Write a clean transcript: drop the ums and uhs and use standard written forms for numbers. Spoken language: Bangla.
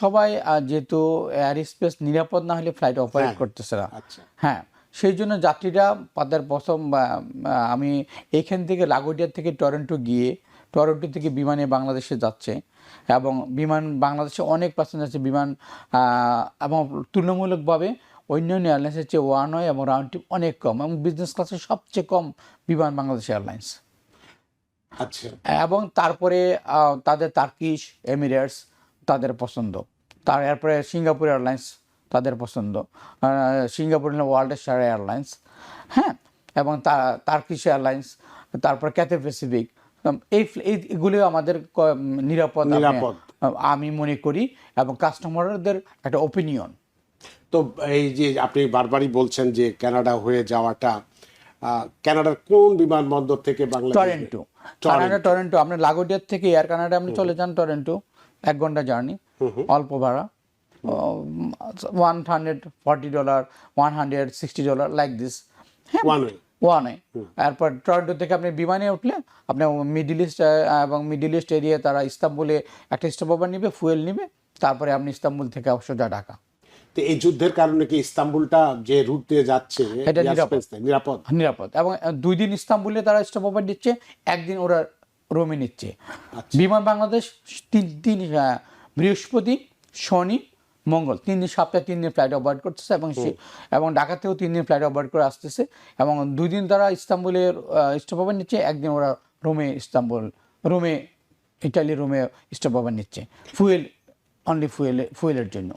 সবাই যেহেতু এয়ার স্পেস নিরাপদ না হলে ফ্লাইট অপারেট করতেছে না। হ্যাঁ, সেই জন্য যাত্রীরা তাদের প্রথম আমি এইখান থেকে লাগোডিয়া থেকে টরন্টো গিয়ে টরন্টো থেকে বিমানে বাংলাদেশে যাচ্ছে এবং বিমান বাংলাদেশে অনেক প্যাসেঞ্জার আছে বিমান এবং তুলনামূলকভাবে অন্যান্য এয়ারলাইন্সের চেয়ে ওয়ান ওয়ে এবং রাউন্ড ট্রিপ অনেক কম এবং বিজনেস ক্লাসে সবচেয়ে কম বিমান বাংলাদেশ এয়ারলাইন্স। আচ্ছা, এবং তারপরে তাদের টার্কিশ এমিরেটস তাদের পছন্দ, এরপরে সিঙ্গাপুর এয়ারলাইন্স তাদের পছন্দ, সিঙ্গাপুর ওয়ার্ল্ড স্টার এয়ারলাইন্স, হ্যাঁ, এবং টার্কিশ এয়ারলাইন্স, তারপর ক্যাথে প্যাসিফিক, এইগুলি আমাদের নিরাপদ আমি মনে করি এবং কাস্টমারদের একটা ওপিনিয়ন। তো এই যে আপনি বারবারই বলছেন যে কানাডা হয়ে যাওয়াটা, কানাডার কোন বিমানবন্দর থেকে বাংলাদেশ? টরন্টো আপনার লাগোডিয়ার থেকে এয়ার কানাডা আপনি চলে যান টরন্টো, 1 ঘন্টা জার্নি, অল্প ভাড়া, $140, $160 লাইক দিস, ওয়ান ওয়ে। এরপর টরন্টো থেকে আপনি বিমানে উঠলে আপনি মিডল ইস্ট এরিয়া তারা ইস্তাম্বুলে একটা স্টপওভার নিবে, ফুয়েল নিবে, তারপরে আপনি ইস্তাম্বুল থেকে সোজা ঢাকা। তো এই যুদ্ধের কারণে কি ইস্তাম্বুলটা যে রুট দিয়ে যাচ্ছে এটা নিরাপদ এবং 2 দিন ইস্তাম্বুলে তারা স্টপওভার দিচ্ছে, 1 দিন ওরা রোমে নিচ্ছে। বিমান বাংলাদেশ 3 বৃহস্পতি, শনি, মঙ্গল 3 দিন, সপ্তাহে 3 দিন ফ্লাইট অপারেট করতেছে এবং ঢাকাতেও 3 দিন ফ্লাইট অপারেট করে আসতেছে এবং 2 দিন তারা ইস্তাম্বুলের স্টপওভার নিচ্ছে, 1 দিন ওরা ইটালি রোমে স্টপওভার নিচ্ছে, ফুয়েলের জন্য।